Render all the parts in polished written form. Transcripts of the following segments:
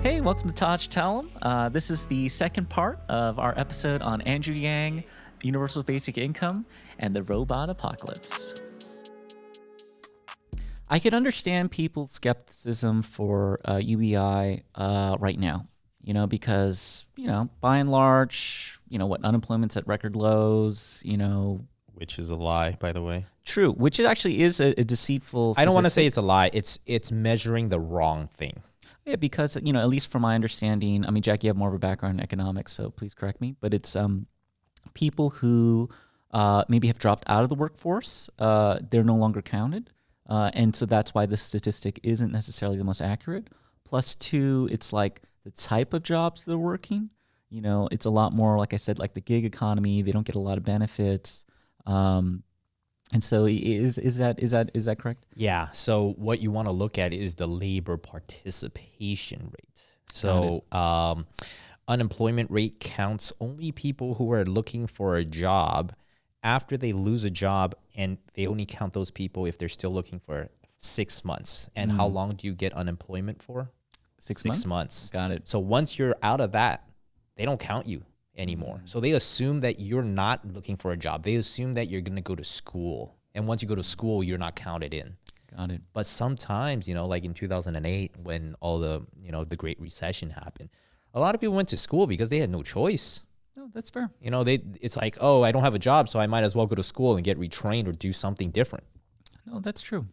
Hey, welcome to Taj Tell 'em. This is the second part of our episode on Andrew Yang, Universal Basic Income, and the robot apocalypse. I could understand people's skepticism for UBI right now, because, by and large, what unemployment's at record lows, Which is a lie, by the way. true, which it actually is a deceitful I don't want to say statistic. it's a lie. It's measuring the wrong thing. Yeah, because, at least from my understanding, I mean, Jack, you have more of a background in economics, so please correct me, but it's people who maybe have dropped out of the workforce, they're no longer counted. And so that's why the statistic isn't necessarily the most accurate. Plus, two, it's like the type of jobs they're working. It's a lot more, like I said, like the gig economy. They don't get a lot of benefits. And so is that correct? Yeah. So what you want to look at is the labor participation rate. So unemployment rate counts only people who are looking for a job after they lose a job, and they only count those people if they're still looking for 6 months. And how long do you get unemployment for? 6 6 months. Got it. So once you're out of that, they don't count you anymore. So they assume that you're not looking for a job. They assume that you're going to go to school. And once you go to school, you're not counted in. Got it. But sometimes, like in 2008, when all the, the Great Recession happened, a lot of people went to school because they had no choice. No, that's fair. It's like, oh, I don't have a job, so I might as well go to school and get retrained or do something different. No, that's true.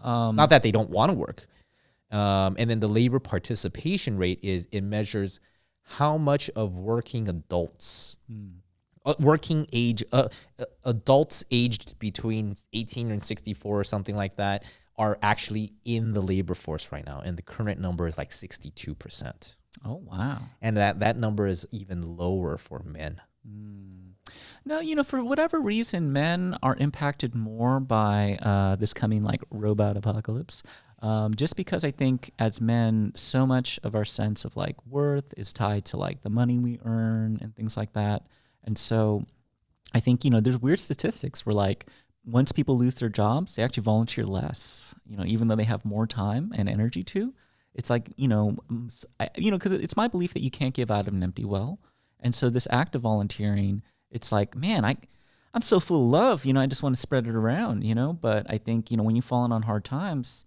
Not that they don't want to work. And then the labor participation rate it measures how much of working adults, adults aged between 18 and 64 or something like that are actually in the labor force right now. And the current number is like 62%. Oh, wow. And that number is even lower for men. No, for whatever reason, men are impacted more by this coming like robot apocalypse. Just because I think as men, so much of our sense of like worth is tied to like the money we earn and things like that. And so I think, there's weird statistics where like once people lose their jobs, they actually volunteer less, even though they have more time and energy to. It's like, because it's my belief that you can't give out of an empty well. And so this act of volunteering, it's like, man, I'm so full of love, I just want to spread it around, But I think, when you've fallen on hard times,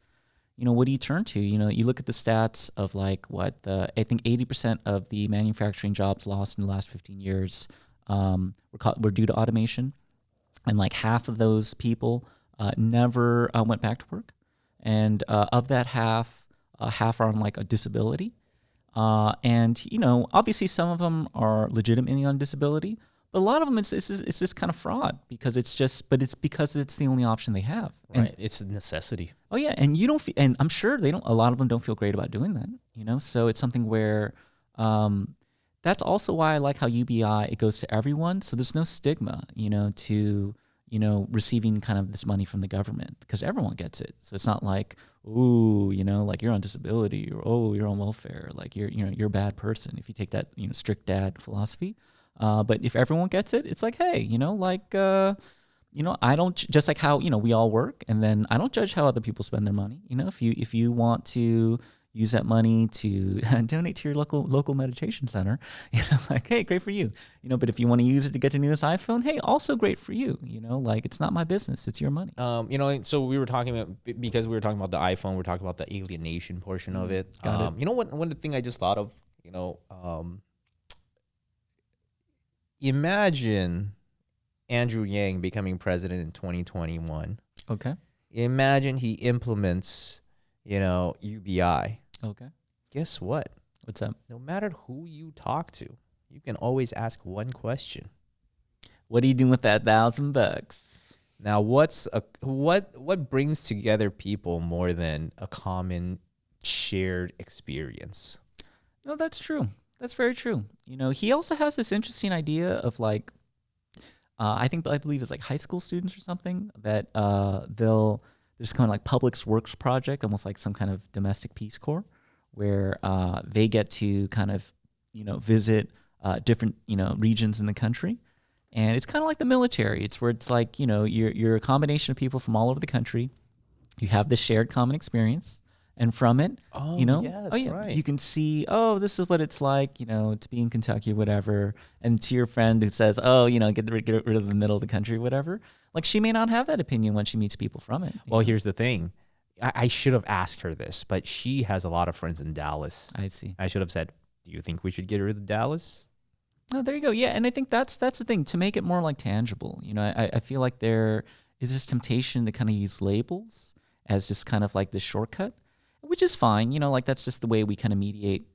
what do you turn to? You look at the stats of like I think 80% of the manufacturing jobs lost in the last 15 years were due to automation. And like half of those people never went back to work. And of that half are on like a disability. And, obviously some of them are legitimately on disability, but a lot of them it's just kind of fraud because it's because it's the only option they have. Right. It's a necessity. Oh yeah. And and I'm sure a lot of them don't feel great about doing that, so it's something where, that's also why I like how UBI, it goes to everyone. So there's no stigma, to, receiving kind of this money from the government because everyone gets it. So it's not like, ooh, like you're on disability or, oh, you're on welfare. Like you're a bad person if you take that, strict dad philosophy. But if everyone gets it, it's like, hey, I don't just like how, we all work and then I don't judge how other people spend their money. If you want to use that money to donate to your local meditation center, like, hey, great for you. But if you want to use it to get the newest iPhone, hey, also great for you. Like it's not my business, it's your money. So we were talking about, because we were talking about the iPhone, we're talking about the alienation portion of it. Got it. One thing I just thought of, imagine Andrew Yang becoming president in 2021. Okay. Imagine he implements, UBI. Okay. Guess what? What's up? No matter who you talk to, you can always ask one question. What are you doing with that $1,000? Now, what brings together people more than a common shared experience? No, that's true. That's very true. He also has this interesting idea of like, I believe it's like high school students or something that there's kind of like public works project, almost like some kind of domestic Peace Corps, where they get to kind of, visit different, regions in the country. And it's kind of like the military. It's where it's like, you're a combination of people from all over the country. You have this shared common experience. And from it, Oh, you know, oh yes, yeah, right. you can see, oh, this is what it's like, to be in Kentucky or whatever. And to your friend who says, oh, get rid of the middle of the country, whatever. Like she may not have that opinion when she meets people from it. Well, here's the thing. I should have asked her this, but she has a lot of friends in Dallas. I see. I should have said, do you think we should get rid of Dallas? Oh, there you go. Yeah, and I think that's the thing to make it more like tangible. I feel like there is this temptation to kind of use labels as just kind of like this shortcut, which is fine. Like that's just the way we kind of mediate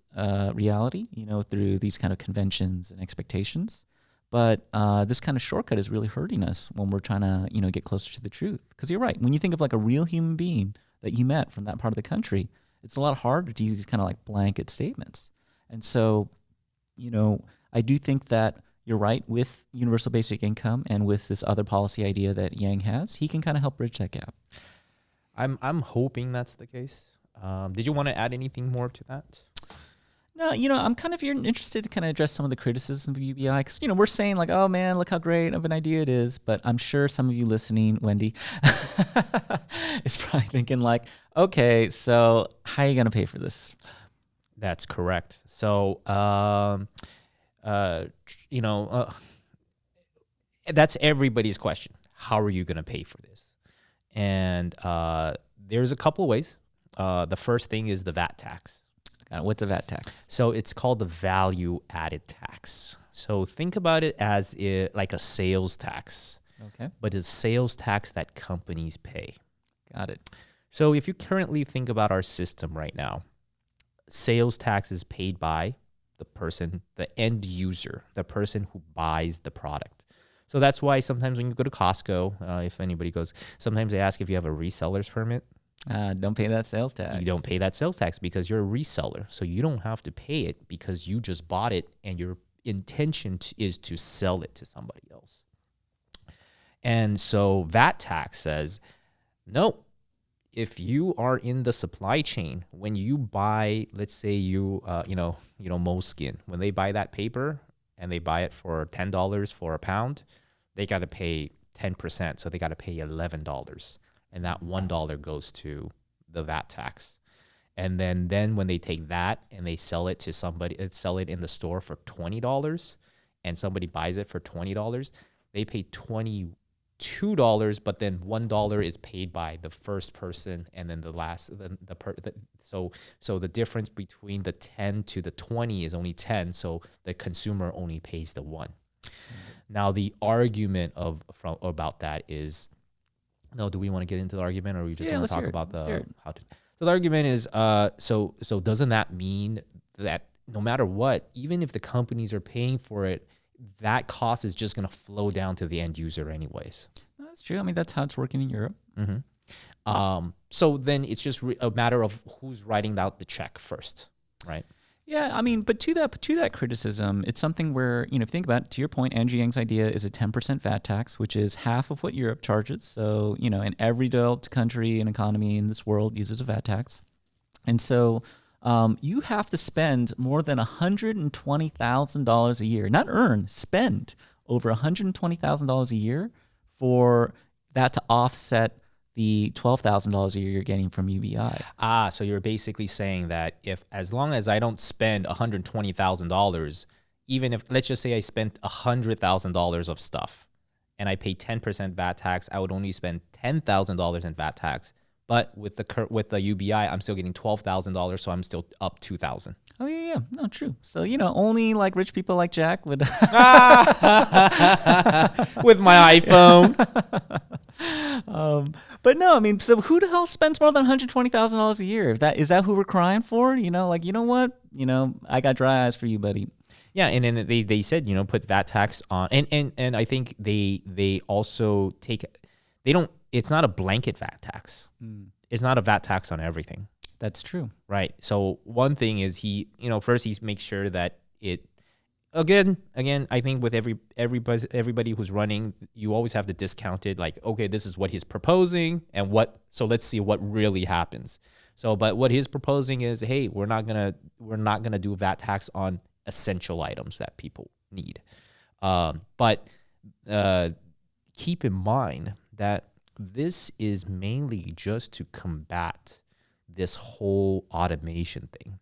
reality. Through these kind of conventions and expectations. But this kind of shortcut is really hurting us when we're trying to get closer to the truth. Because you're right. When you think of like a real human being that you met from that part of the country, it's a lot harder to use these kind of like blanket statements. And so, I do think that you're right with universal basic income and with this other policy idea that Yang has. He can kind of help bridge that gap. I'm hoping that's the case. Did you want to add anything more to that? No, I'm kind of interested to kind of address some of the criticism of UBI because, we're saying like, oh man, look how great of an idea it is. But I'm sure some of you listening, Wendy, is probably thinking like, okay, so how are you going to pay for this? That's correct. So, that's everybody's question. How are you going to pay for this? And there's a couple of ways. The first thing is the VAT tax. What's a VAT tax? So it's called the value added tax. So think about it as like a sales tax. Okay. But it's sales tax that companies pay. Got it. So if you currently think about our system right now, sales tax is paid by the person, the end user, the person who buys the product. So that's why sometimes when you go to Costco, if anybody goes, sometimes they ask if you have a reseller's permit. Don't pay that sales tax. You don't pay that sales tax because you're a reseller. So you don't have to pay it because you just bought it and your intention is to sell it to somebody else. And so VAT tax says, no, if you are in the supply chain, when you buy, let's say Moleskin, when they buy that paper and they buy it for $10 for a pound, they got to pay 10%. So they got to pay $11. And that $1 goes to the VAT tax. And then when they take that and they sell it to somebody, sell it in the store for $20 and somebody buys it for $20, they pay $22, but then $1 is paid by the first person and then so the difference between the 10 to the 20 is only 10, so the consumer only pays the 1. Mm-hmm. Now the argument about that is, no, do we want to get into the argument, or we just want to talk about how to? So the argument is, so doesn't that mean that no matter what, even if the companies are paying for it, that cost is just going to flow down to the end user anyways? That's true. I mean, that's how it's working in Europe. Mm-hmm. So then it's just a matter of who's writing out the check first, right? Yeah, I mean, but to that criticism, it's something where, if you think about it, to your point, Angie Yang's idea is a 10% VAT tax, which is half of what Europe charges. So, and every developed country and economy in this world uses a VAT tax. And so you have to spend more than $120,000 a year, not earn, spend over $120,000 a year for that to offset the $12,000 a year you're getting from UBI. So you're basically saying that as long as I don't spend $120,000, even if, let's just say I spent $100,000 of stuff and I pay 10% VAT tax, I would only spend $10,000 in VAT tax. But with the UBI, I'm still getting $12,000, so I'm still up $2,000. Oh yeah, no, true. So only like rich people like Jack would. With my iPhone. But no, I mean, so who the hell spends more than $120,000 a year? Is that who we're crying for? You know what? I got dry eyes for you, buddy. Yeah, and then they said, put VAT tax on, and I think they also it's not a blanket VAT tax. It's not a VAT tax on everything. That's true. Right. So one thing is first he makes sure that it, again, I think with everybody who's running, you always have to discount it. Like, okay, this is what he's proposing, so let's see what really happens. So, but what he's proposing is, hey, we're not gonna do VAT tax on essential items that people need. But keep in mind that this is mainly just to combat this whole automation thing.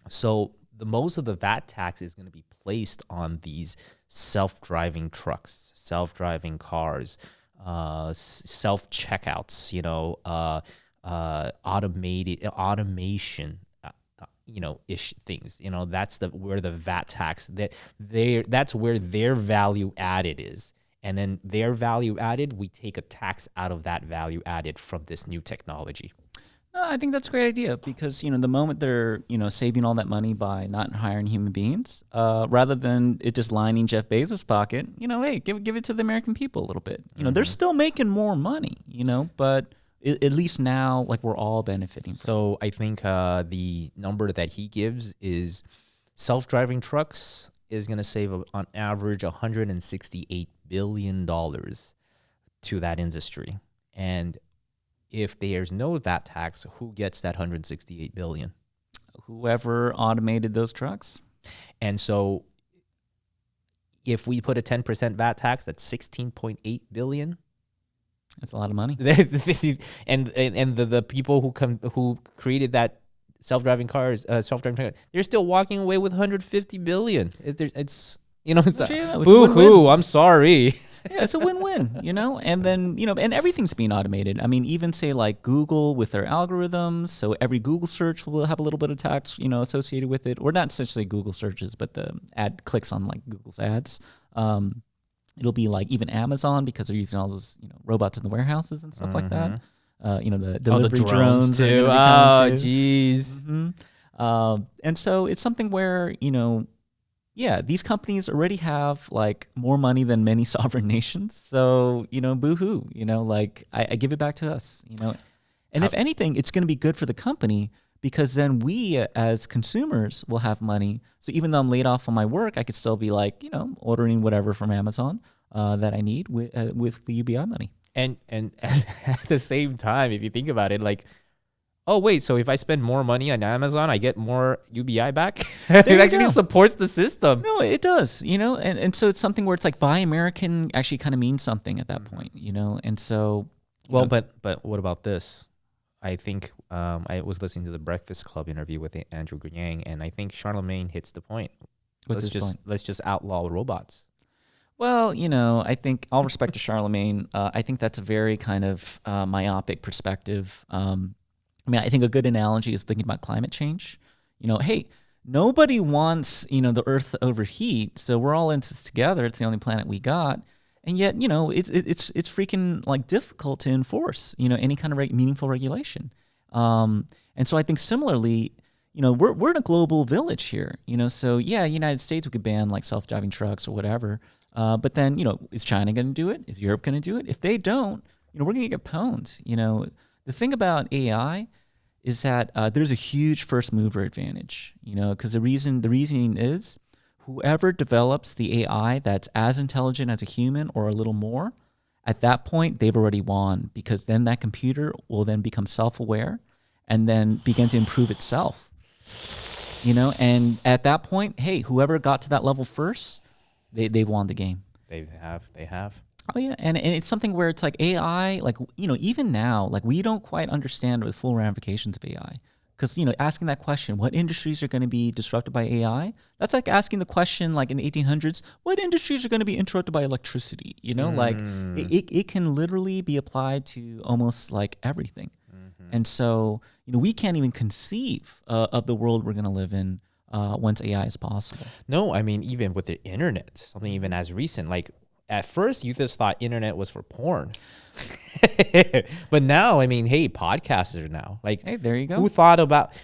So the most of the VAT tax is going to be placed on these self-driving trucks, self-driving cars, self-checkouts, automation, ish things. That's where the VAT tax that's where their value added is. And then their value added, we take a tax out of that value added from this new technology. I think that's a great idea because, the moment they're, saving all that money by not hiring human beings, rather than it just lining Jeff Bezos' pocket, hey, give it to the American people a little bit. They're still making more money, but at least now, like, we're all benefiting from it. So I think the number that he gives is self-driving trucks is going to save on average $168 billion to that industry. And if there's no VAT tax, who gets that 168 billion? Whoever automated those trucks. And so if we put a 10% VAT tax, that's 16.8 billion. That's a lot of money. and the people who created that self-driving cars, they're still walking away with 150 billion. It's boo-hoo, I'm sorry. Yeah, it's a win-win, and then, and everything's being automated. I mean, even say like Google with their algorithms. So every Google search will have a little bit of tax, associated with it, or not essentially Google searches, but the ad clicks on like Google's ads. It'll be like even Amazon because they're using all those, robots in the warehouses and stuff like that. The delivery the drones too. Oh, jeez. Mm-hmm. And so it's something where, yeah, these companies already have like more money than many sovereign nations. So, boo-hoo, like I give it back to us, And if anything, it's going to be good for the company because then we as consumers will have money. So even though I'm laid off on my work, I could still be like, ordering whatever from Amazon that I need with the UBI money. And at the same time, if you think about it, like, oh, wait, so if I spend more money on Amazon, I get more UBI back? It actually supports the system. No, it does, and so it's something where it's like buy American actually kind of means something at that point, and so. Well, but what about this? I think I was listening to the Breakfast Club interview with Andrew Yang, and I think Charlemagne hits the point. Let's just outlaw robots. Well, I think all respect to Charlemagne, I think that's a very kind of myopic perspective. I think a good analogy is thinking about climate change. Hey, nobody wants, the Earth to overheat, so we're all in this together. It's the only planet we got. And yet, it's freaking like difficult to enforce, any kind of meaningful regulation. And so I think similarly, we're in a global village here, so yeah, United States, we could ban like self-driving trucks or whatever. But then, is China going to do it? Is Europe going to do it? If they don't, we're going to get pwned. The thing about AI is that there's a huge first mover advantage, because the reasoning is whoever develops the AI that's as intelligent as a human or a little more, at that point, they've already won because then that computer will then become self-aware and then begin to improve itself, and at that point, hey, whoever got to that level first, they've won the game. They have. Oh yeah, and it's something where it's like AI, like even now, like we don't quite understand the full ramifications of AI, because asking that question, what industries are going to be disrupted by AI? That's like asking the question, like in the 1800s, what industries are going to be interrupted by electricity? Like it can literally be applied to almost like everything, and so we can't even conceive of the world we're going to live in once AI is possible. No, I mean even with the internet, something even as recent, like. At first, you just thought internet was for porn. But now, I mean, hey, podcasters now. Like, hey, there you go. Who thought about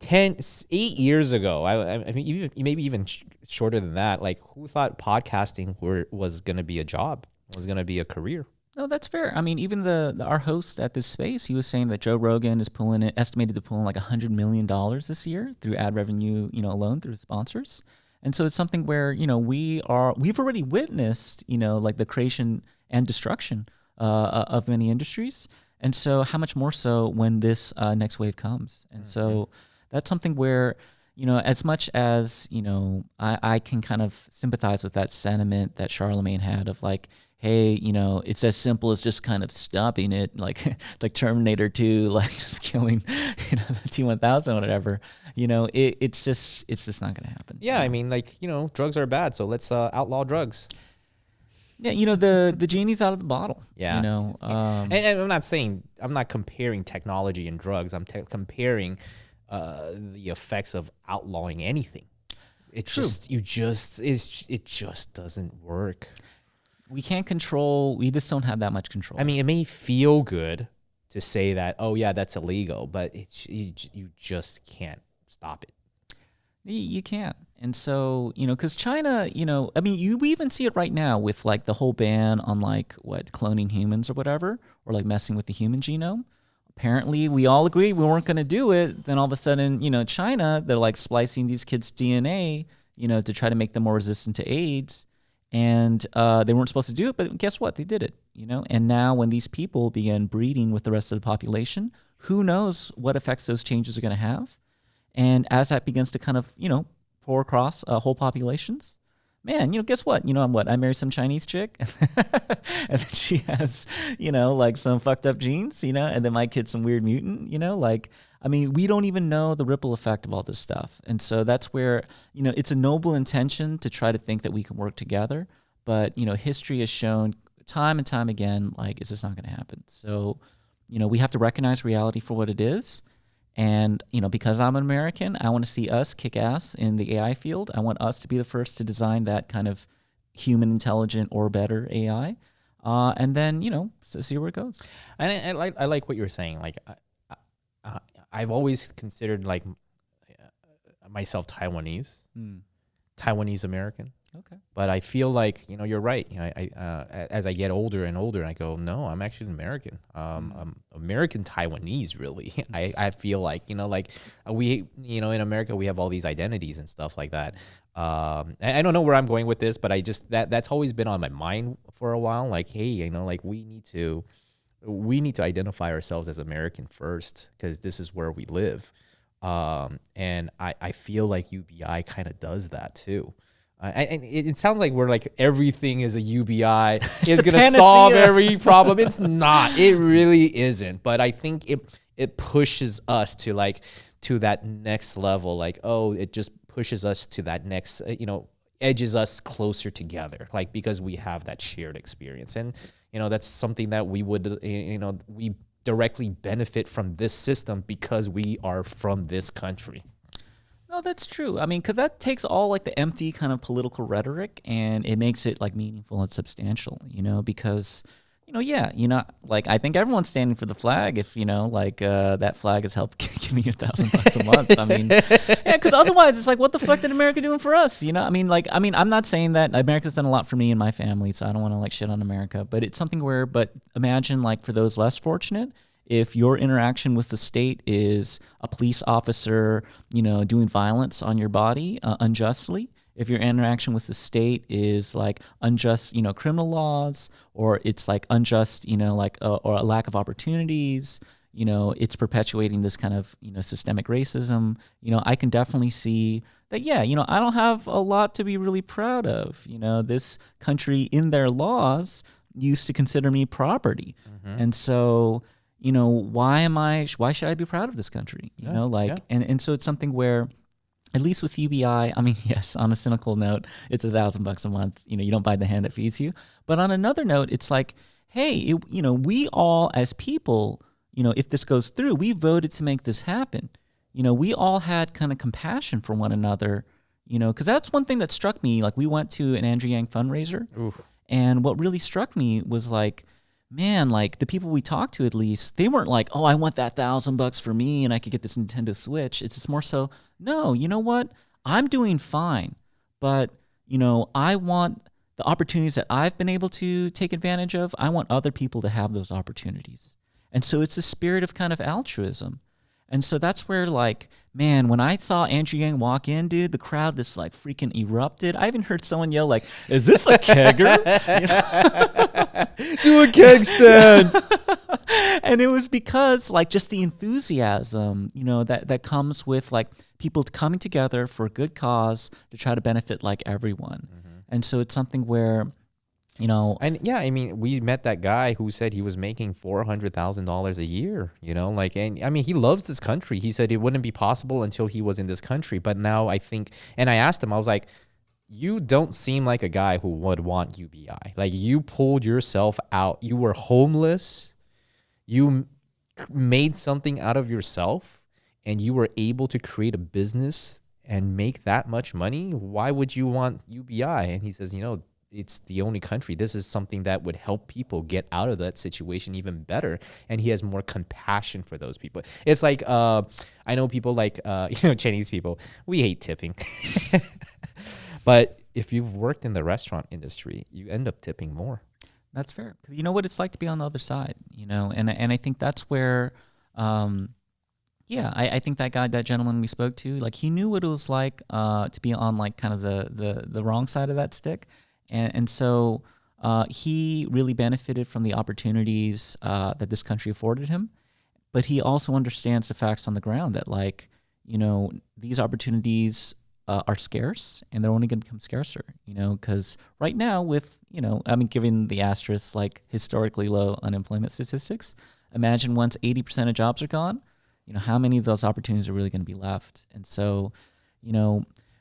8 years ago? I mean, maybe even shorter than that. Like, who thought podcasting was going to be a job, was going to be a career? No, that's fair. I mean, even our host at this space, he was saying that Joe Rogan is estimated to pull in like $100 million this year through ad revenue, alone through his sponsors. And so it's something where, we've already witnessed, like the creation and destruction of many industries. And so how much more so when this next wave comes? And so that's something where, as much as, I can kind of sympathize with that sentiment that Charlemagne had of like, hey, it's as simple as just kind of stopping it, like like Terminator 2, like just killing, the T-1000 or whatever. It's just not gonna happen. Yeah, I mean, like, drugs are bad, so let's outlaw drugs. Yeah, the genie's out of the bottle. Yeah. And I'm not comparing technology and drugs. I'm comparing the effects of outlawing anything. It just doesn't work. We can't control. We just don't have that much control. I mean, it may feel good to say that, oh yeah, that's illegal, but you just can't stop it. You can't. And so, because China, I mean, we even see it right now with like the whole ban on like cloning humans or whatever, or like messing with the human genome. Apparently, we all agreed we weren't going to do it. Then all of a sudden, China, they're like splicing these kids' DNA, to try to make them more resistant to AIDS. And they weren't supposed to do it, but guess what? They did it, And now when these people begin breeding with the rest of the population, who knows what effects those changes are going to have? And as that begins to kind of, pour across whole populations, man, guess what? I marry some Chinese chick, and then she has, like some fucked up genes, and then my kid's some weird mutant, I mean, we don't even know the ripple effect of all this stuff. And so that's where, it's a noble intention to try to think that we can work together. But, history has shown time and time again, like, it's just not going to happen. So, we have to recognize reality for what it is. And, because I'm an American, I want to see us kick ass in the AI field. I want us to be the first to design that kind of human intelligent or better AI. And then, see where it goes. And I like what you're saying. Like, I've always considered like myself Taiwanese, Taiwanese American. Okay. But I feel like, you're right. As I get older and older, I go, no, I'm actually an American. American Taiwanese, really. I feel like, we, in America, we have all these identities and stuff like that. I don't know where I'm going with this, but that's always been on my mind for a while. Like, hey, like we need to identify ourselves as American first, because this is where we live. And I feel like UBI kind of does that too. And it sounds like we're like everything is a UBI is going to solve every problem. It's not. It really isn't. But I think it pushes us to that next level. Like, oh, it just pushes us to that next, edges us closer together. Like, because we have that shared experience. And, that's something that we would, we directly benefit from this system because we are from this country. No, that's true. I mean, because that takes all like the empty kind of political rhetoric and it makes it like meaningful and substantial, because, like I think everyone's standing for the flag if, that flag has helped give me $1,000 a month. I mean, yeah, because otherwise it's like, what the fuck did America doing for us? I mean, I'm not saying that America's done a lot for me and my family, so I don't want to like shit on America, but it's something but imagine like for those less fortunate, if your interaction with the state is a police officer, doing violence on your body unjustly, if your interaction with the state is like unjust, criminal laws, or it's like unjust, or a lack of opportunities, it's perpetuating this kind of, systemic racism, I can definitely see that, yeah, I don't have a lot to be really proud of. This country in their laws used to consider me property. Mm-hmm. And so, why should I be proud of this country? And so it's something where, at least with UBI, I mean, yes, on a cynical note, it's $1,000 a month. You don't buy the hand that feeds you. But on another note, it's like, hey, we all as people, if this goes through, we voted to make this happen. We all had kind of compassion for one another, because that's one thing that struck me. Like, we went to an Andrew Yang fundraiser. Oof. And what really struck me was like, man, like the people we talked to, at least, they weren't like, oh, I want that $1,000 for me and I could get this Nintendo Switch. It's just more so, no, you know what? I'm doing fine, but, I want the opportunities that I've been able to take advantage of. I want other people to have those opportunities. And so it's a spirit of kind of altruism. And so that's where, like, man, when I saw Andrew Yang walk in, dude, the crowd just like freaking erupted. I even heard someone yell, like, is this a kegger? Do a keg stand. And it was because, like, just the enthusiasm, that comes with, like, people coming together for a good cause to try to benefit, like, everyone. Mm-hmm. And so it's something where, You know, And yeah, I mean, we met that guy who said he was making $400,000 a year, like, and I mean, he loves this country. He said it wouldn't be possible until he was in this country. But now I think, and I asked him, I was like, you don't seem like a guy who would want UBI. Like, you pulled yourself out. You were homeless. You made something out of yourself, and you were able to create a business and make that much money. Why would you want UBI? And he says, it's the only country. This is something that would help people get out of that situation even better. And he has more compassion for those people. It's like, I know people like, Chinese people, we hate tipping. But if you've worked in the restaurant industry, you end up tipping more. that's fair. 'Cause you know what it's like to be on the other side, and I think that's where, yeah, I think that gentleman we spoke to, like, he knew what it was like to be on like kind of the wrong side of that stick, and so he really benefited from the opportunities that this country afforded him, but he also understands the facts on the ground that, like, these opportunities are scarce, and they're only going to become scarcer, because right now with, I mean, given the asterisk, like, historically low unemployment statistics, imagine once 80% of jobs are gone, how many of those opportunities are really going to be left? And so,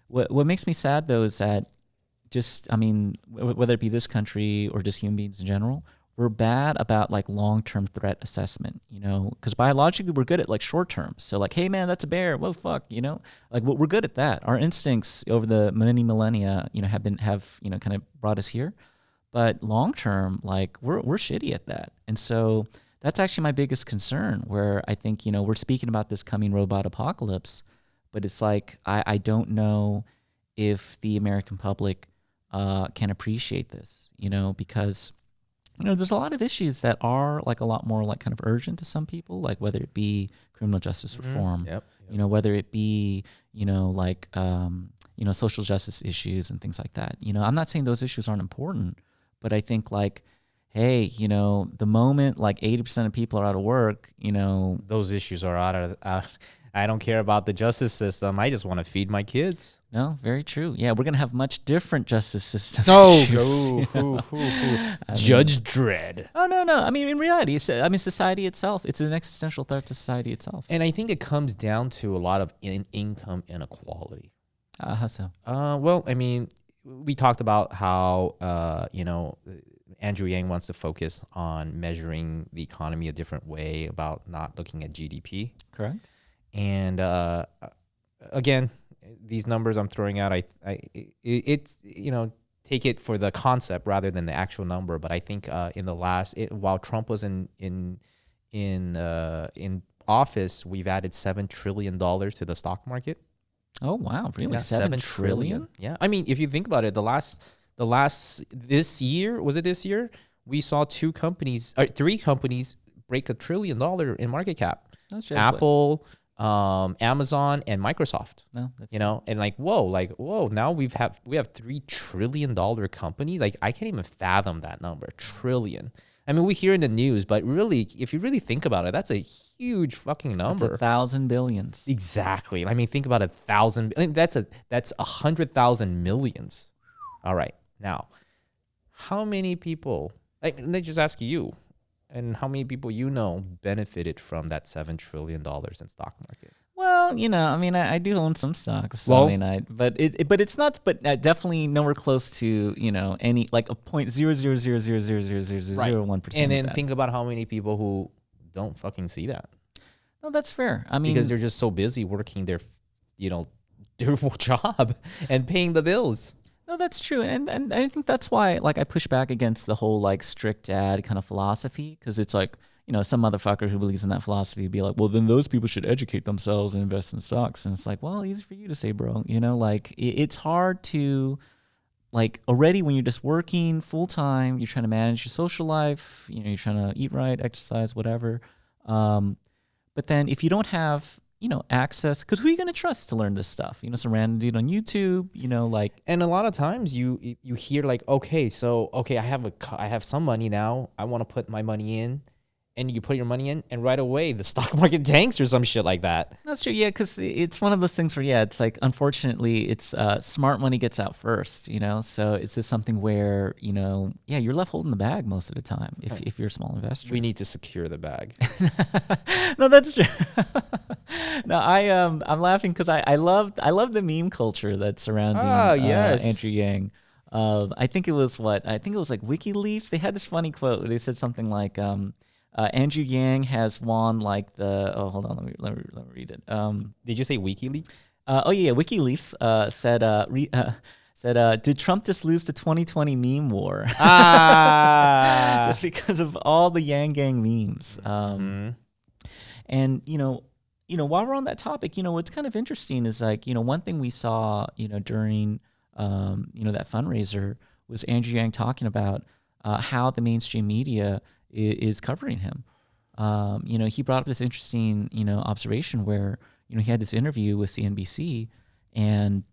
what makes me sad though is that just, I mean, whether it be this country or just human beings in general, we're bad about like long-term threat assessment, because biologically we're good at like short-term. So like, hey man, that's a bear. Whoa, fuck, like we're good at that. Our instincts over the many millennia, have kind of brought us here. But long-term, like we're shitty at that. And so that's actually my biggest concern, where I think, we're speaking about this coming robot apocalypse, but it's like, I don't know if the American public can appreciate this, because there's a lot of issues that are like a lot more like kind of urgent to some people, like whether it be criminal justice reform, Yep. whether it be, like, social justice issues and things like that. I'm not saying those issues aren't important, but I think like, hey, the moment like 80% of people are out of work, Those issues are out. I don't care about the justice system. I just want to feed my kids. No, very true. Yeah, we're gonna have much different justice system. No, issues, Judge Dredd. Oh no. I mean, in reality, society itself. It's an existential threat to society itself. And I think it comes down to a lot of income inequality. How so? Well, I mean, we talked about how Andrew Yang wants to focus on measuring the economy a different way, about not looking at GDP. Correct. And again, these numbers I'm throwing out, it's take it for the concept rather than the actual number. But I think while Trump was in office, we've added $7 trillion to the stock market. Oh wow, really? Yeah, 7 trillion? Yeah, I mean, if you think about it, this year, we saw three companies break $1 trillion in market cap. That's just Apple, Amazon, and Microsoft. No, that's And like whoa, now we have $3 trillion companies. Like, I can't even fathom that number, trillion. I mean, we hear in the news, but really, if you really think about it, that's a huge fucking number. That's 1,000 billions. Exactly. I mean, think about 1,000. I mean, that's 100,000 millions. All right. Now, how many people? Let me just ask you, and how many people benefited from that $7 trillion in stock market? Well, I mean, I do own some stocks. So, Well, I mean, but it's not. But definitely nowhere close to any like a 0.000000001%. And then think about how many people who don't fucking see that. No, that's fair. I mean, because they're just so busy working their job and paying the bills. no, that's true, and I think that's why like I push back against the whole like strict dad kind of philosophy, because it's like some motherfucker who believes in that philosophy would be like, well, then those people should educate themselves and invest in stocks, and it's like, well, easy for you to say, bro. Like it's hard to like already when you're just working full time, you're trying to manage your social life, you're trying to eat right, exercise, whatever. But then if you don't have access, because who are you going to trust to learn this stuff? Some random dude on YouTube, like. And a lot of times you hear like, okay, I have some money now. I want to put my money in, and you put your money in, and right away the stock market tanks or some shit like that. That's true. Yeah, because it's one of those things where, yeah, it's like, unfortunately, it's smart money gets out first, you know? So it's just something where, you know, yeah, you're left holding the bag most of the time if you're a small investor. We need to secure the bag. No, that's true. No, I'm laughing because I love the meme culture that's surrounding Yes. Andrew Yang. I think it was like WikiLeaks. They had this funny quote where they said something like, Andrew Yang has won like the. Oh, hold on, let me read it. Did you say WikiLeaks? Oh yeah, WikiLeaks said, did Trump just lose the 2020 meme war? Just because of all the Yang Gang memes. And while we're on that topic, what's kind of interesting is like, one thing we saw, during, that fundraiser was Andrew Yang talking about how the mainstream media is covering him. He brought up this interesting, observation where, he had this interview with CNBC, and,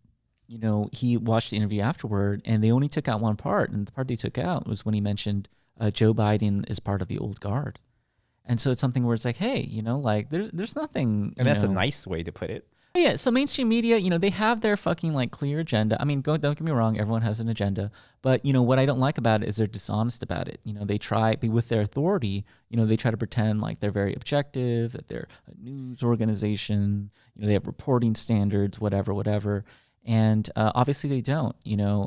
he watched the interview afterward, and they only took out one part, and the part they took out was when he mentioned Joe Biden is part of the old guard. And so it's something where it's like, hey, like there's nothing. And that's a nice way to put it. Yeah. So mainstream media, they have their fucking like clear agenda. I mean, don't get me wrong, everyone has an agenda. But what I don't like about it is they're dishonest about it. They try with their authority. They try to pretend like they're very objective, that they're a news organization. They have reporting standards, whatever. And obviously they don't.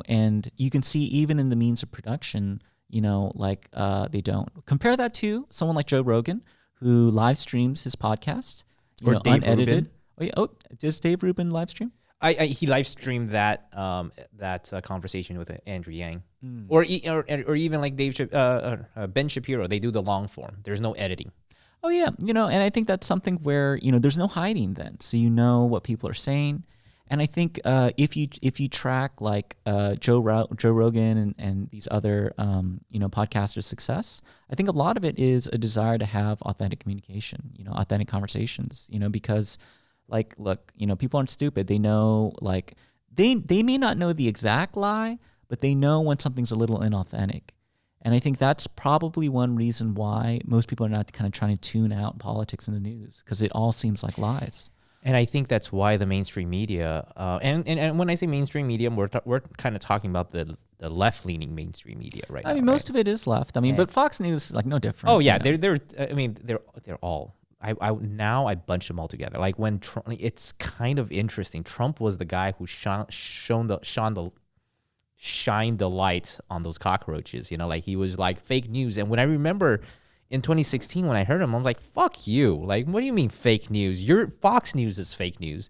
And you can see even in the means of production. They don't. Compare that to someone like Joe Rogan, who live streams his podcast, Or Dave unedited. Rubin. Does Dave Rubin live stream? He live streamed that conversation with Andrew Yang, or even like Ben Shapiro. They do the long form. There's no editing. Oh yeah, and I think that's something where there's no hiding then, so what people are saying. And I think if you track like Joe Rogan and these other podcasters' success, I think a lot of it is a desire to have authentic communication, authentic conversations, because like, look, people aren't stupid. They know, like, they may not know the exact lie, but they know when something's a little inauthentic. And I think that's probably one reason why most people are not kind of trying to tune out politics in the news, because it all seems like lies. And I think that's why the mainstream media, and when I say mainstream media, we're kind of talking about the left-leaning mainstream media right now. I mean, most of it is left. I mean, but Fox News is like no different. Oh yeah, they're all. I bunch them all together. Like when Trump, it's kind of interesting. Trump was the guy who shined the light on those cockroaches. Like he was like fake news. And when I remember in 2016 when I heard him, I'm like, fuck you. Like, what do you mean fake news? Your Fox News is fake news.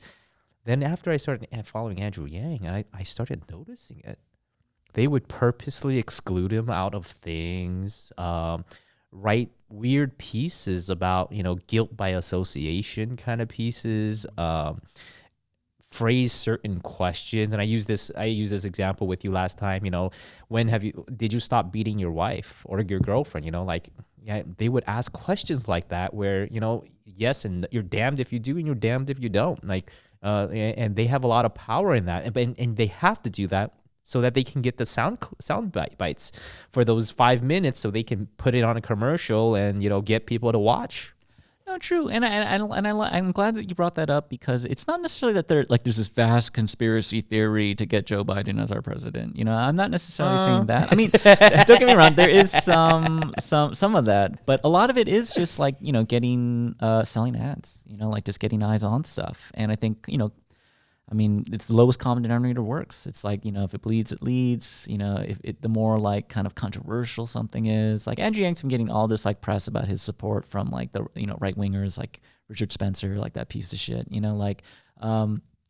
Then after I started following Andrew Yang, I started noticing it. They would purposely exclude him out of things, write weird pieces about, guilt by association kind of pieces, phrase certain questions. And I use this example with you last time, did you stop beating your wife or your girlfriend? Yeah, they would ask questions like that where, yes, and you're damned if you do and you're damned if you don't. Like, and they have a lot of power in that. And they have to do that so that they can get the sound bites for those 5 minutes so they can put it on a commercial and, get people to watch. No, true, and I'm glad that you brought that up, because it's not necessarily that there's this vast conspiracy theory to get Joe Biden as our president. I'm not necessarily saying that. I mean, don't get me wrong, there is some of that, but a lot of it is just like getting selling ads. Like just getting eyes on stuff, and I think I mean, it's the lowest common denominator works. It's like, if it bleeds, it leads. If the more like kind of controversial something is, like Andrew Yang's been getting all this like press about his support from like the right wingers like Richard Spencer, like that piece of shit.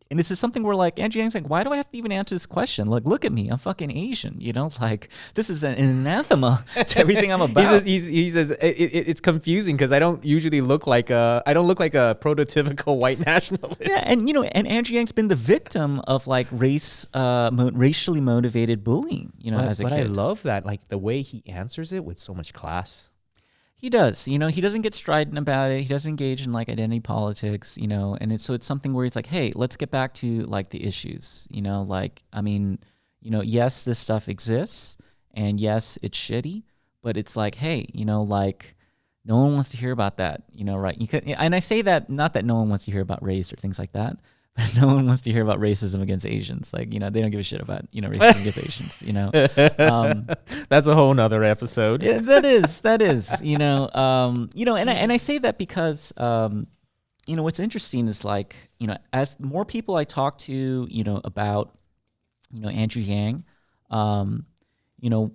And this is something where like Andrew Yang's like, why do I have to even answer this question? Like, look at me, I'm fucking Asian. Like this is an anathema to everything I'm about. He says it's confusing because I don't usually look like a prototypical white nationalist. Yeah, and and Andrew Yang's been the victim of like racially motivated bullying. As a kid. But I love that, like the way he answers it with so much class. He does, he doesn't get strident about it. He doesn't engage in like identity politics, and it's something where he's like, hey, let's get back to like the issues, like, I mean, yes, this stuff exists and yes, it's shitty, but it's like, hey, like No one wants to hear about that, right? And I say that not that no one wants to hear about race or things like that, but no one wants to hear about racism against Asians. Like, they don't give a shit about, racism against Asians. Um, That's a whole nother episode. yeah, that is, and I say that because, what's interesting is like, as more people I talk to, about, Andrew Yang, um, you know,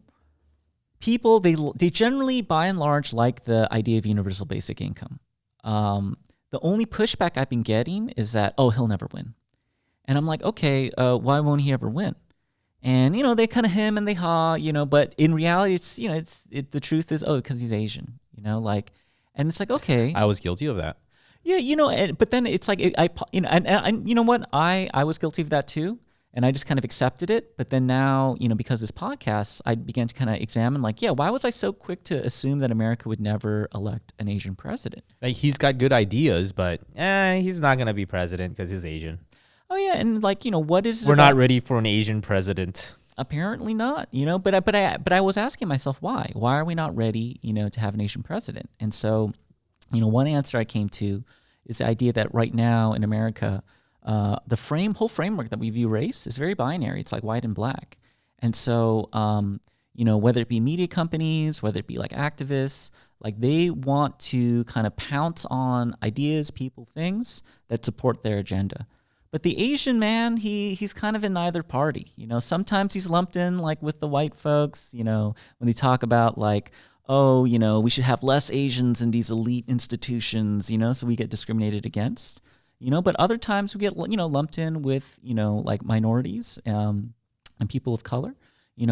people they generally by and large like the idea of universal basic income. The only pushback I've been getting is that, oh, he'll never win, and I'm like, okay, why won't he ever win? And they kind of him and they ha, but in reality, the truth is, oh, because he's Asian, like, and it's like, okay, I was guilty of that. yeah, but then it's like and you know what, I was guilty of that too, and I just kind of accepted it. But then now, because this podcast, I began to kind of examine, like, yeah, why was I so quick to assume that America would never elect an Asian president? Like, he's got good ideas, but he's not gonna be president because he's Asian. Oh yeah, and like, what is We're not ready for an Asian president. Apparently not, but I was asking myself, why? Why are we not ready, to have an Asian president? And so, one answer I came to is the idea that right now in America, the whole framework that we view race is very binary. It's like white and black. And so, whether it be media companies, whether it be like activists, like they want to kind of pounce on ideas, people, things that support their agenda. But the Asian man, he's kind of in neither party. Sometimes he's lumped in like with the white folks, when they talk about like, oh, we should have less Asians in these elite institutions, so we get discriminated against, but other times we get, lumped in with, like minorities and people of color,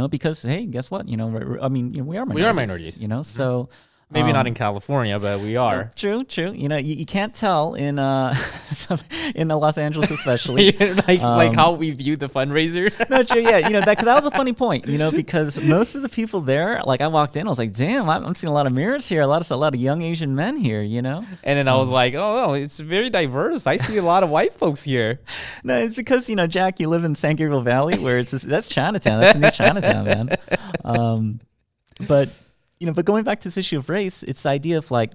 because, hey, guess what? We are minorities. We are minorities. So maybe not in California, but we are. True. You can't tell in in Los Angeles, especially. like how we view the fundraiser. No, true. Yeah, that was a funny point. Because most of the people there, like I walked in, I was like, damn, I'm seeing a lot of mirrors here, a lot of young Asian men here. And then I was like, oh no, it's very diverse. I see a lot of white folks here. No, it's because Jack, you live in San Gabriel Valley, where that's Chinatown. That's a new Chinatown, man. But going back to this issue of race, it's the idea of like,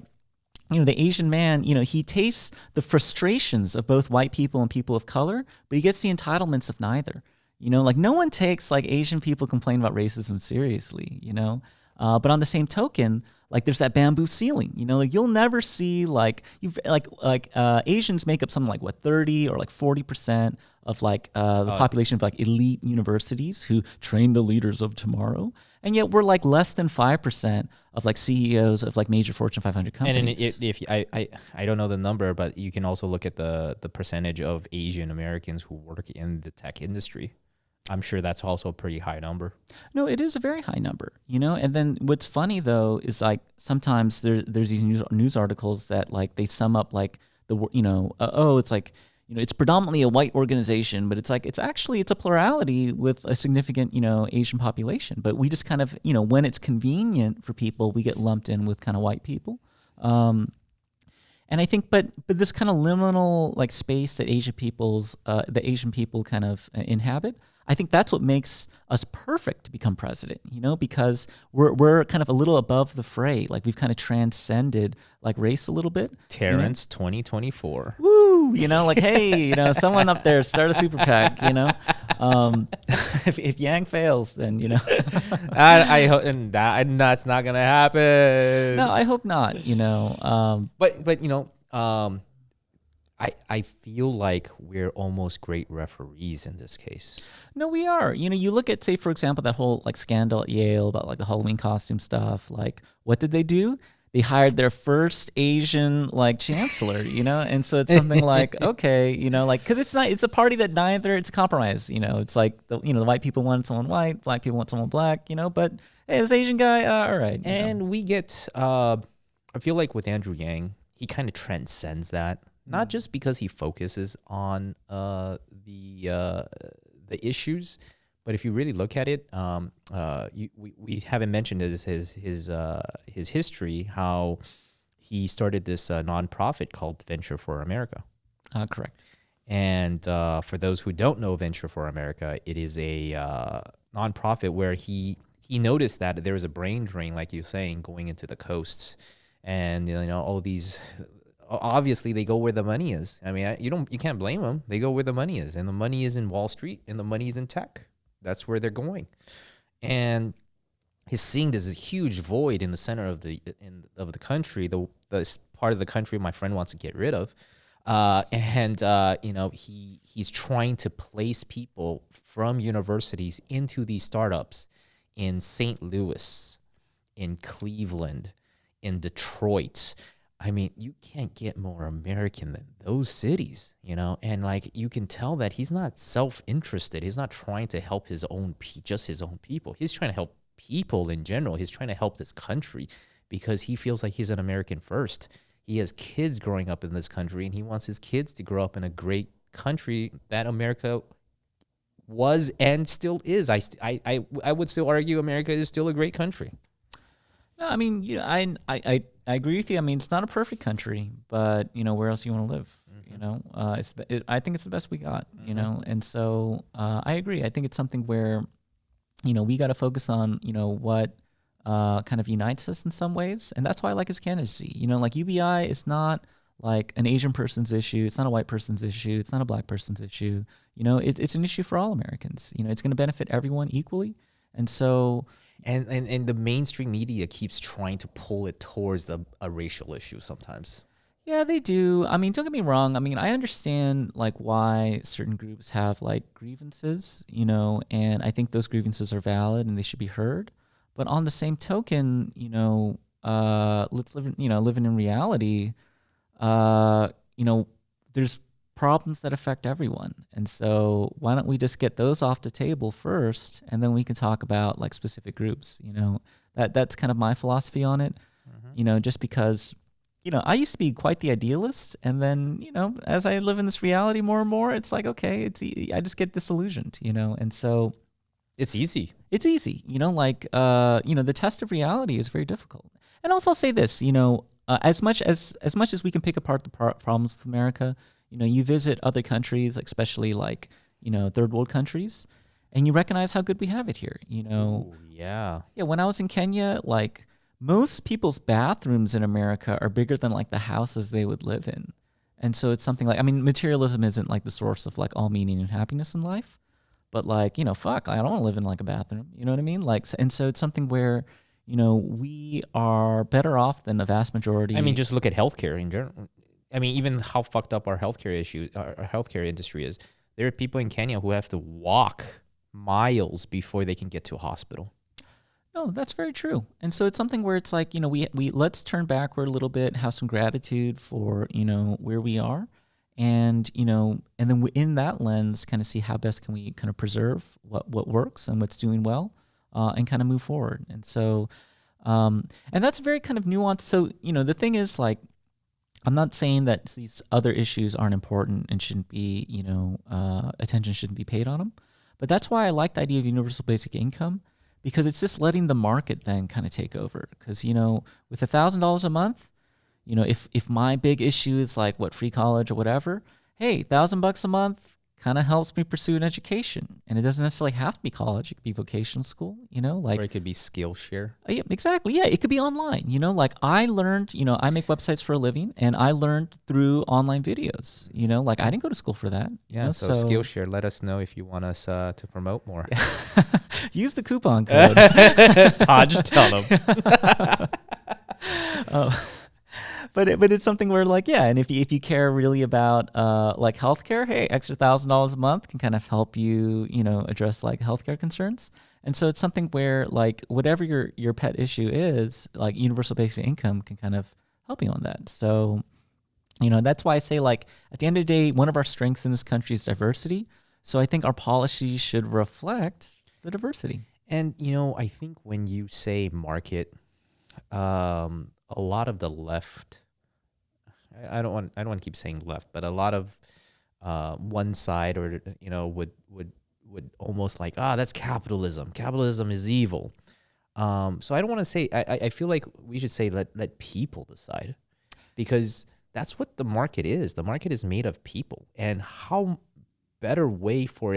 the Asian man, he tastes the frustrations of both white people and people of color, but he gets the entitlements of neither. Like no one takes like Asian people complain about racism seriously, but on the same token, like there's that bamboo ceiling, like you'll never see like Asians make up something like 30 or like 40% of like the population of like elite universities who train the leaders of tomorrow. And yet we're like less than 5% of like CEOs of like major Fortune 500 companies. And if I don't know the number, but you can also look at the percentage of Asian Americans who work in the tech industry. I'm sure that's also a pretty high number. No, it is a very high number, And then what's funny though is like sometimes there's these news articles that like they sum up like it's like, it's predominantly a white organization, but it's like it's a plurality with a significant, Asian population. But we just kind of, when it's convenient for people, we get lumped in with kind of white people. And I think, but this kind of liminal like space that the Asian people kind of inhabit, I think that's what makes us perfect to become president, because we're kind of a little above the fray. Like we've kind of transcended like race a little bit. Terrence 2024. Woo! Like, hey, someone up there start a super PAC, if Yang fails, then, I hope, and that's not going to happen. No, I hope not, I feel like we're almost great referees in this case. No, we are. You look at, say, for example, that whole like scandal at Yale about like the Halloween costume stuff. Like, what did they do? They hired their first Asian like chancellor, and so it's something like, okay, like, because it's a party that neither, it's a compromise, it's like the white people want someone white, black people want someone black, but hey, this Asian guy, all right. And we get, I feel like with Andrew Yang, he kind of transcends that. Not just because he focuses on the issues, but if you really look at it, we haven't mentioned his history, how he started this nonprofit called Venture for America. Correct. And for those who don't know Venture for America, it is a nonprofit where he noticed that there was a brain drain, like you're saying, going into the coasts. and all these. Obviously, they go where the money is. I mean, you can't blame them. They go where the money is, and the money is in Wall Street, and the money is in tech. That's where they're going, and he's seeing this huge void in the center of the country, the part of the country my friend wants to get rid of, and he's trying to place people from universities into these startups in St. Louis, in Cleveland, in Detroit. I mean, you can't get more American than those cities, and like you can tell that he's not self-interested. He's not trying to help just his own people. He's trying to help people in general. He's trying to help this country because he feels like he's an American first. He has kids growing up in this country, and he wants his kids to grow up in a great country that America was and still is. I would still argue America is still a great country. No, I mean, I agree with you. I mean, it's not a perfect country, but where else you want to live? I think it's the best we got. And so I agree. I think it's something where we got to focus on what kind of unites us in some ways, and that's why I like his candidacy. Like UBI is not like an Asian person's issue. It's not a white person's issue. It's not a black person's issue. It's an issue for all Americans. It's going to benefit everyone equally, and so. And the mainstream media keeps trying to pull it towards a racial issue sometimes. Yeah, they do. I mean, don't get me wrong. I mean, I understand like why certain groups have like grievances, and I think those grievances are valid and they should be heard. But on the same token, let's living in reality, there's problems that affect everyone. And so why don't we just get those off the table first, and then we can talk about like specific groups, that's kind of my philosophy on it, just because, I used to be quite the idealist. And then, as I live in this reality more and more, it's like, okay, I just get disillusioned, and so. It's easy. It's easy, the test of reality is very difficult. And also I'll say this, as much as we can pick apart the problems with America, you visit other countries, especially like, third world countries, and you recognize how good we have it here, Ooh, yeah. Yeah, when I was in Kenya, like most people's bathrooms in America are bigger than like the houses they would live in. And so it's something like, I mean, materialism isn't like the source of like all meaning and happiness in life, but like, fuck, I don't want to live in like a bathroom, you know what I mean? Like, and so it's something where, we are better off than the vast majority. I mean, just look at healthcare in general. I mean, even how fucked up our healthcare industry is. There are people in Kenya who have to walk miles before they can get to a hospital. No, that's very true. And so it's something where it's like, we let's turn backward a little bit, have some gratitude for, where we are. And, and then in that lens, kind of see how best can we kind of preserve what works and what's doing well, and kind of move forward. And so, and that's very kind of nuanced. So, the thing is like, I'm not saying that these other issues aren't important and shouldn't be, attention shouldn't be paid on them. But that's why I like the idea of universal basic income, because it's just letting the market then kind of take over. Because, with $1,000 a month, if my big issue is like free college or whatever, hey, $1,000 a month kind of helps me pursue an education. And it doesn't necessarily have to be college. It could be vocational school, Or it could be Skillshare. Yeah, exactly. Yeah, it could be online. Like I learned, I make websites for a living, and I learned through online videos. Like I didn't go to school for that. Yeah, so Skillshare, let us know if you want us to promote more. Use the coupon code. Taj, tell them. But it's something where like, yeah, and if you care really about like healthcare, hey, extra $1,000 a month can kind of help you, address like healthcare concerns. And so it's something where like whatever your pet issue is, like universal basic income can kind of help you on that. So, that's why I say like at the end of the day, one of our strengths in this country is diversity. So I think our policies should reflect the diversity. And I think when you say market, a lot of the left, I don't want to keep saying left, but a lot of one side or would almost like, that's capitalism. Capitalism is evil. So I don't want to say. I feel like we should say let people decide, because that's what the market is. The market is made of people, and how better way for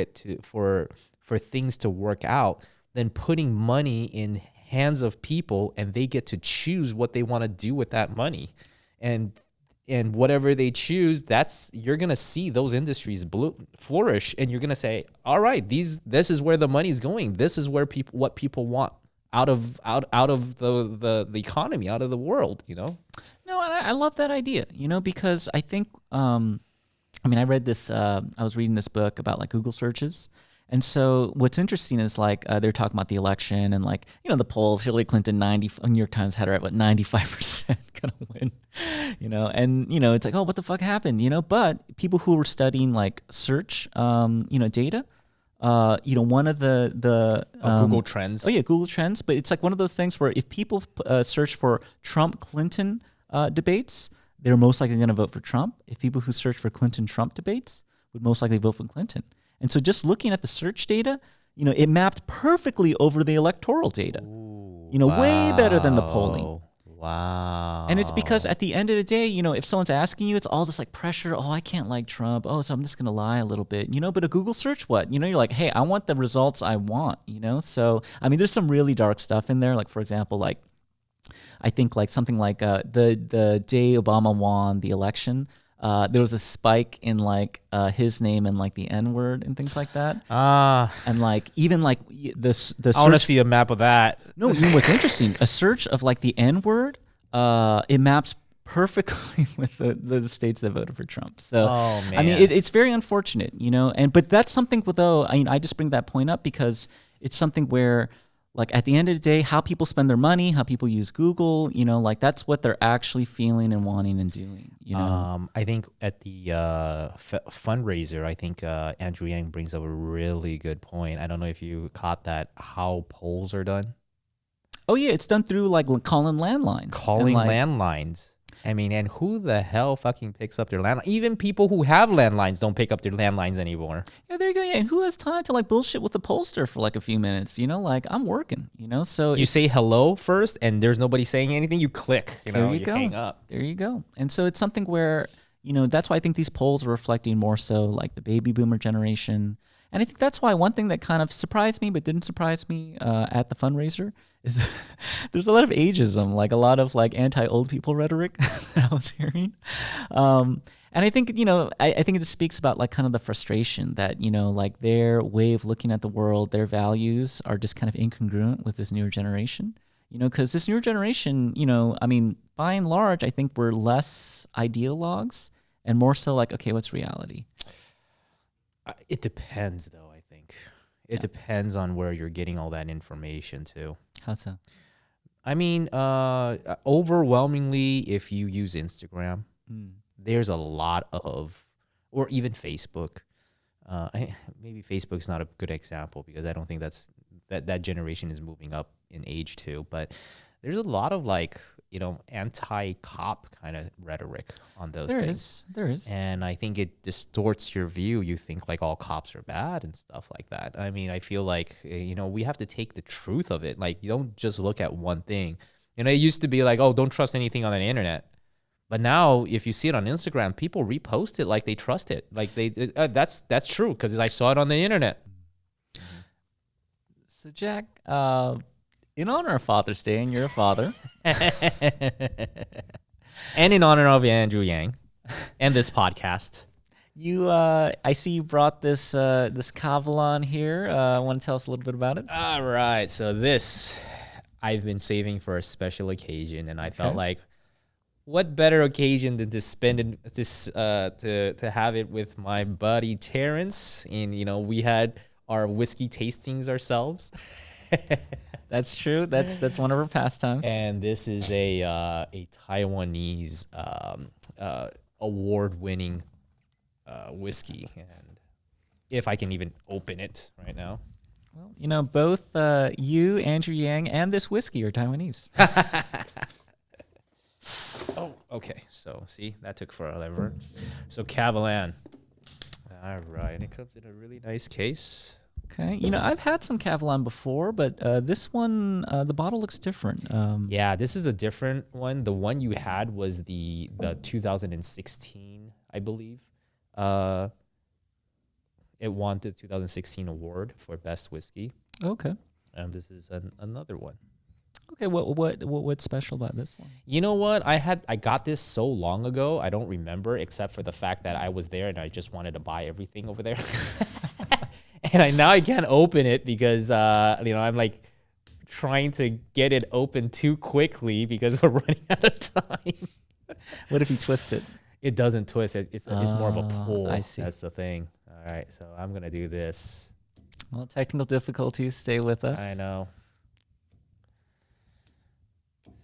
things to work out than putting money in hands of people, and they get to choose what they want to do with that money. And whatever they choose, you're gonna see those industries flourish, and you're gonna say, all right, this is where the money's going. This is where what people want out of the economy, out of the world. No, I love that idea, because I think, I mean, I read this, I was reading this book about like Google searches. And so what's interesting is like they're talking about the election and like, the polls, Hillary Clinton, New York Times had her at 95% going to win, and, it's like, oh, what the fuck happened, but people who were studying like search, data, one of the Google Trends. Oh yeah, Google Trends. But it's like one of those things where if people search for Trump-Clinton debates, they're most likely going to vote for Trump. If people who search for Clinton-Trump debates would most likely vote for Clinton. And so just looking at the search data, it mapped perfectly over the electoral data. Ooh, way better than the polling. Wow. And it's because at the end of the day, if someone's asking you, it's all this like pressure. Oh, I can't like Trump. Oh, so I'm just going to lie a little bit, but a Google search, what? You're like, hey, I want the results I want, So, I mean, there's some really dark stuff in there. Like, for example, like, I think like something like the day Obama won the election, there was a spike in like his name and like the N word and things like that. And like even like the search. I want to see a map of that. No, what's interesting? A search of like the N word, it maps perfectly with the states that voted for Trump. So man. I mean, it's very unfortunate, but that's something. Though I just bring that point up because it's something where. Like at the end of the day, how people spend their money, how people use Google, like that's what they're actually feeling and wanting and doing. I think at the fundraiser, I think Andrew Yang brings up a really good point. I don't know if you caught that, how polls are done. Oh yeah, it's done through like calling landlines. Landlines. I mean, and who the hell fucking picks up their landline? Even people who have landlines don't pick up their landlines anymore. Yeah, there you go. Yeah, and who has time to like bullshit with the pollster for like a few minutes? Like I'm working. So you say hello first, and there's nobody saying anything. You click. You hang up. There you go. And so it's something where that's why I think these polls are reflecting more so like the baby boomer generation. And I think that's why one thing that kind of surprised me but didn't surprise me at the fundraiser is there's a lot of ageism, like a lot of like anti-old people rhetoric that I was hearing. And I think, I think it just speaks about like kind of the frustration that, like their way of looking at the world, their values are just kind of incongruent with this newer generation. Because this newer generation, I mean, by and large, I think we're less ideologues and more so like, okay, what's reality? It depends, though, I think. It depends on where you're getting all that information, too. How so? I mean, overwhelmingly, if you use Instagram, there's a lot of, or even Facebook. Maybe Facebook's not a good example because I don't think that generation is moving up in age, too. But there's a lot of like, anti-cop kind of rhetoric on those things. There is. And I think it distorts your view. You think like all cops are bad and stuff like that. I mean, I feel like, we have to take the truth of it. Like, you don't just look at one thing. It used to be like, oh, don't trust anything on the internet. But now, if you see it on Instagram, people repost it like they trust it. Like that's true because I saw it on the internet. So, Jack, in honor of Father's Day, and you're a father, and in honor of Andrew Yang and this podcast, I see you brought this Kavalan here. Want to tell us a little bit about it? All right. So this I've been saving for a special occasion, and I felt like, what better occasion than to spend this to have it with my buddy Terrence, and we had our whiskey tastings ourselves. That's true. That's one of our pastimes. And this is a Taiwanese award-winning whiskey, and if I can even open it right now. Well, both you, Andrew Yang, and this whiskey are Taiwanese. Oh, okay. So see, that took forever. So Kavalan. All right, and it comes in a really nice case. Okay, I've had some Kavalan before, but this one, the bottle looks different. Yeah, this is a different one. The one you had was the 2016, I believe. It won the 2016 award for best whiskey. Okay. And this is another one. Okay, what's special about this one? You know what? I got this so long ago. I don't remember except for the fact that I was there and I just wanted to buy everything over there. And now I can't open it because I'm like trying to get it open too quickly because we're running out of time. What if you twist it? It doesn't twist. It's more of a pull. I see. That's the thing. All right, so I'm gonna do this. Well, technical difficulties. Stay with us. I know.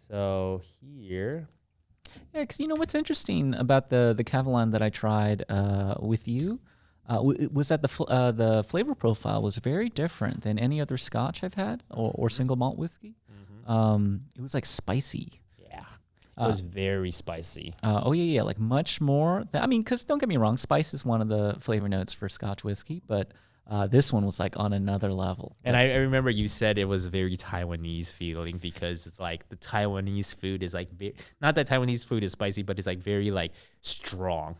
So here. Yeah, because you know what's interesting about the Cavalan that I tried with you was that the flavor profile was very different than any other Scotch I've had or single malt whiskey. It was like spicy. Yeah, it was very spicy. Oh yeah, like much more. I mean, because don't get me wrong, spice is one of the flavor notes for Scotch whiskey, but this one was like on another level. And I remember you said it was very Taiwanese feeling because it's like the Taiwanese food is like not that Taiwanese food is spicy, but it's like very like strong.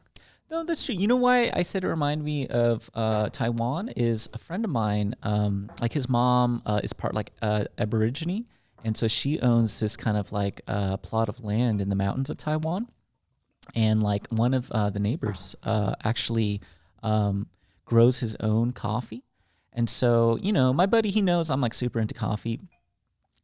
No, that's true. You know why I said it reminded me of Taiwan is a friend of mine, like his mom is part like Aborigine. And so she owns this kind of like plot of land in the mountains of Taiwan. And like one of the neighbors actually grows his own coffee. And so, you know, my buddy, he knows I'm like super into coffee.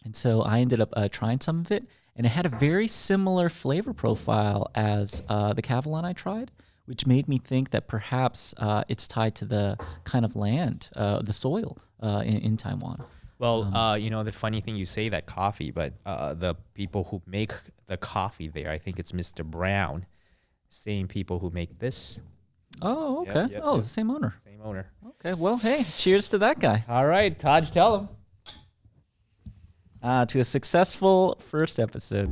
And so I ended up trying some of it. And it had a very similar flavor profile as the Cavalan I tried, which made me think that perhaps it's tied to the kind of land, the soil in Taiwan. Well, the funny thing you say that coffee, but the people who make the coffee there, I think it's Mr. Brown, same people who make this. Oh, okay. Yep, the same owner. Same owner. Okay, well, hey, cheers to that guy. All right, Taj, tell him. To a successful first episode.